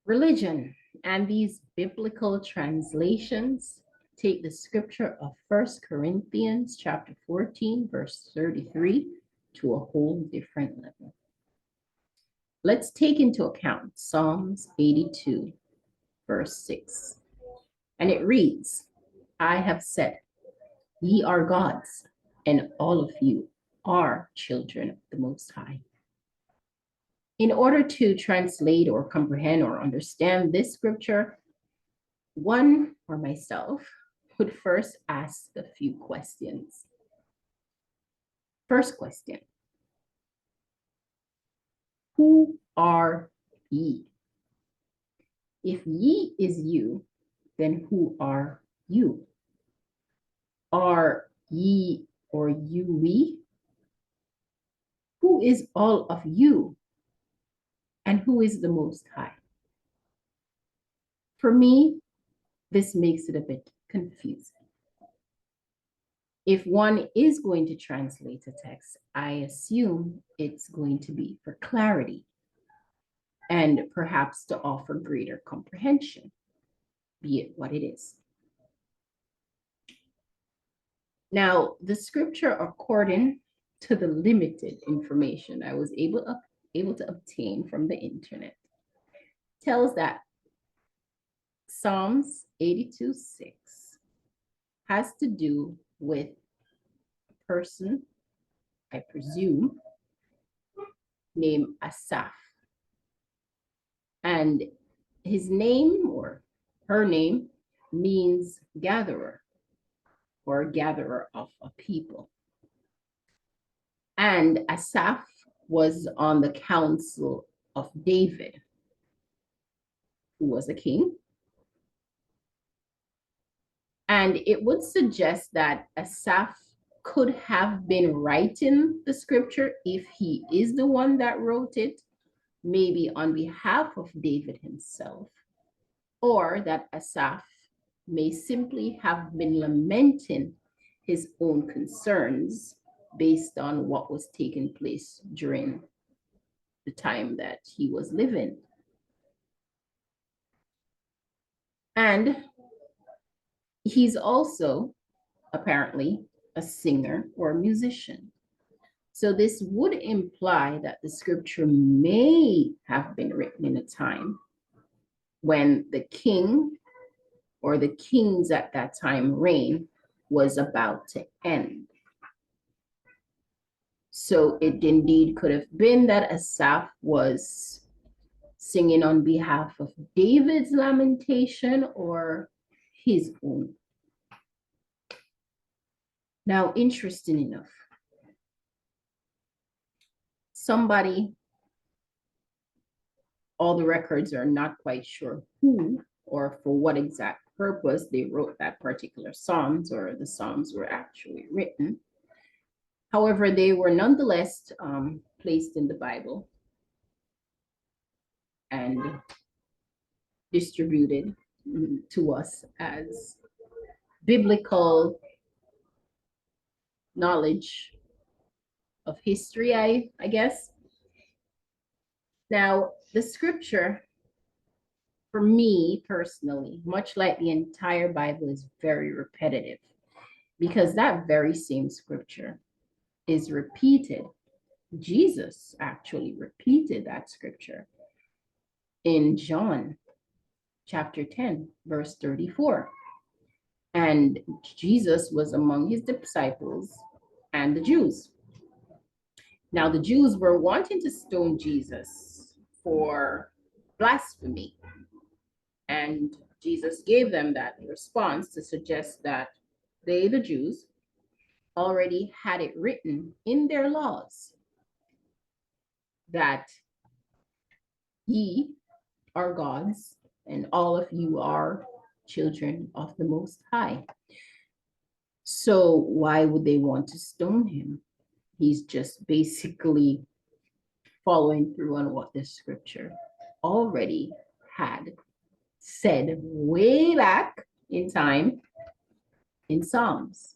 Religion and these biblical translations take the scripture of 1 Corinthians chapter 14, verse 33 to a whole different level. Let's take into account Psalms 82, verse 6. And it reads, I have said, ye are gods, and all of you are children of the Most High. In order to translate or comprehend or understand this scripture, one or myself would first ask a few questions. First question, who are ye? If ye is you, then who are you? Are ye or you we? Who is all of you? And who is the Most High? For me, this makes it a bit confusing. If one is going to translate a text, I assume it's going to be for clarity and perhaps to offer greater comprehension, be it what it is. Now, the scripture, according to the limited information I was able to obtain from the internet, tells that Psalms 82:6 has to do with a person, I presume, named Asaph. And his name or her name means gatherer or gatherer of a people. And Asaph was on the council of David, who was a king. And it would suggest that Asaph could have been writing the scripture if he is the one that wrote it, maybe on behalf of David himself, or that Asaph may simply have been lamenting his own concerns based on what was taking place during the time that he was living. And he's also apparently a singer or a musician. So this would imply that the scripture may have been written in a time when the king or the kings at that time reign was about to end. So it indeed could have been that Asaph was singing on behalf of David's lamentation or his own. Now, interesting enough, somebody, all the records are not quite sure who or for what exact purpose they wrote that particular Psalms or the Psalms were actually written. However, they were nonetheless placed in the Bible and distributed to us as biblical knowledge of history, I guess. Now, the scripture, for me personally, much like the entire Bible, is very repetitive because that very same scripture is repeated. Jesus actually repeated that scripture in John chapter 10, verse 34. And Jesus was among his disciples and the Jews. Now, the Jews were wanting to stone Jesus for blasphemy. And Jesus gave them that response to suggest that they, the Jews, already had it written in their laws that ye are gods and all of you are children of the Most High. So why would they want to stone him? He's just basically following through on what the scripture already had said way back in time in Psalms.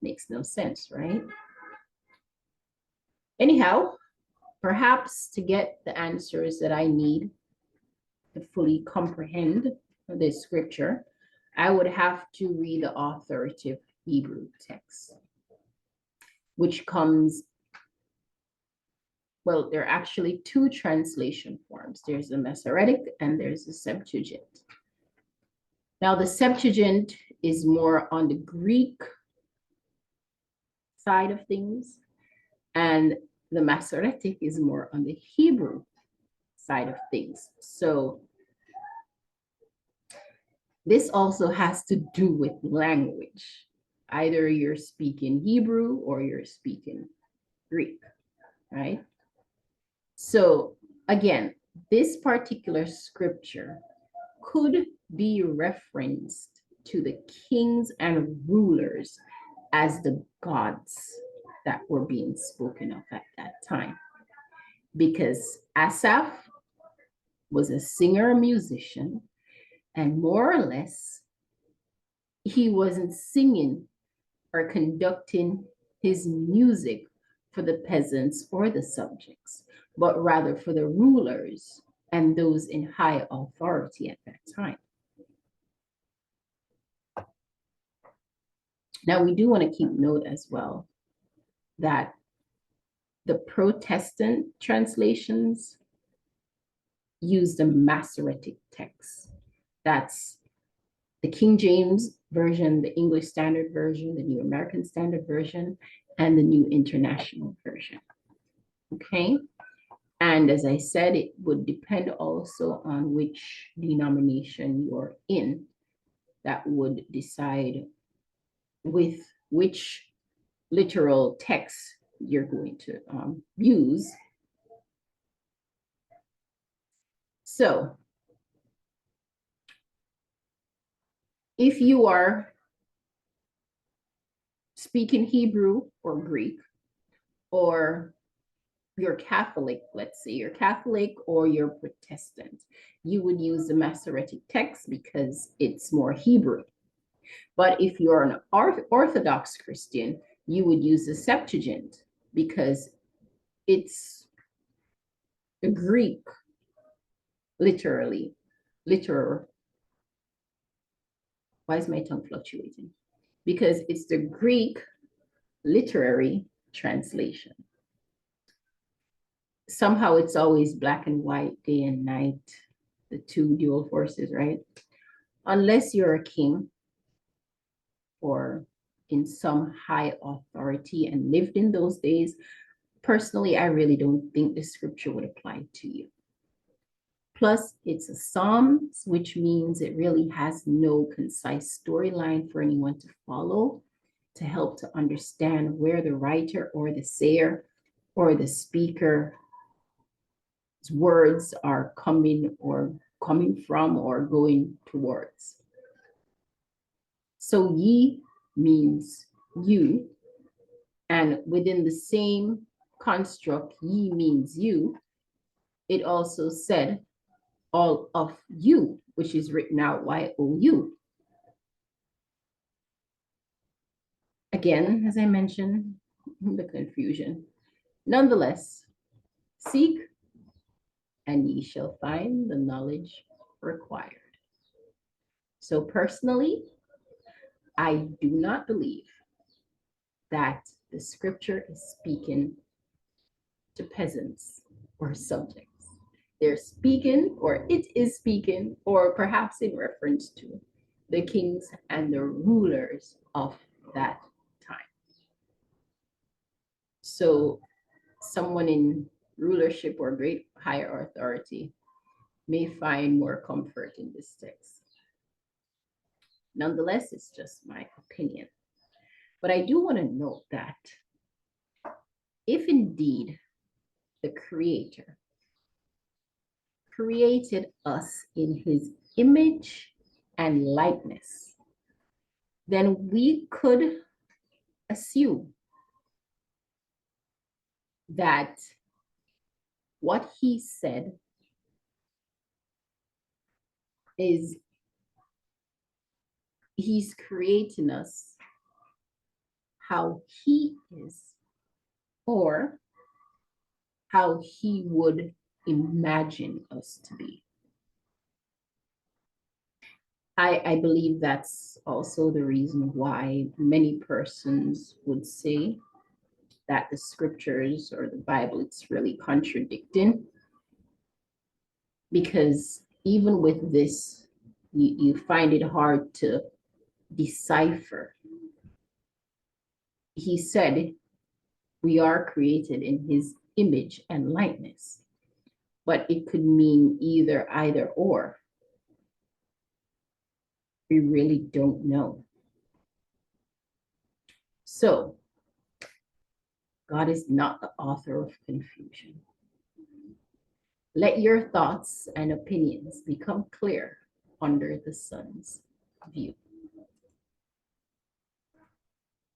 Makes no sense, right? Anyhow, perhaps to get the answers that I need to fully comprehend this scripture, I would have to read the authoritative Hebrew text, which comes, well, there are actually two translation forms. There's the Masoretic and there's the Septuagint. Now, the Septuagint is more on the Greek side of things, and the Masoretic is more on the Hebrew side of things. So this also has to do with language. Either you're speaking Hebrew or you're speaking Greek, right? So again, this particular scripture could be referenced to the kings and rulers as the gods that were being spoken of at that time. Because Asaph was a singer, a musician, and more or less, he wasn't singing or conducting his music for the peasants or the subjects, but rather for the rulers and those in high authority at that time. Now, we do want to keep note as well that the Protestant translations use the Masoretic text. That's the King James Version, the English Standard Version, the New American Standard Version, and the New International Version. Okay? And as I said, it would depend also on which denomination you're in that would decide with which literal text you're going to use. So if you are speaking Hebrew or Greek, or you're Catholic, let's say you're Catholic or you're Protestant, you would use the Masoretic text because it's more Hebrew. But if you're an Orthodox Christian, you would use the Septuagint because it's the Greek, literally. Why is my tongue fluctuating? Because it's the Greek literary translation. Somehow it's always black and white, day and night, the two dual forces, right? Unless you're a king or in some high authority and lived in those days, personally, I really don't think the scripture would apply to you. Plus, it's a Psalms, which means it really has no concise storyline for anyone to follow to help to understand where the writer or the sayer or the speaker's words are coming from or going towards. So ye means you, and within the same construct, ye means you, it also said all of you, which is written out Y-O-U. Again, as I mentioned, the confusion. Nonetheless, seek and ye shall find the knowledge required. So personally, I do not believe that the scripture is speaking to peasants or subjects. They're speaking, or it is speaking, or perhaps in reference to the kings and the rulers of that time. So someone in rulership or great higher authority may find more comfort in this text. Nonetheless, it's just my opinion. But I do want to note that if indeed the Creator created us in his image and likeness, then we could assume that what he said is he's creating us how he is, or how he would imagine us to be. I believe that's also the reason why many persons would say that the scriptures or the Bible, it's really contradicting, because even with this, you find it hard to decipher. He said, we are created in his image and likeness, but it could mean either or. We really don't know. So, God is not the author of confusion. Let your thoughts and opinions become clear under the sun's view.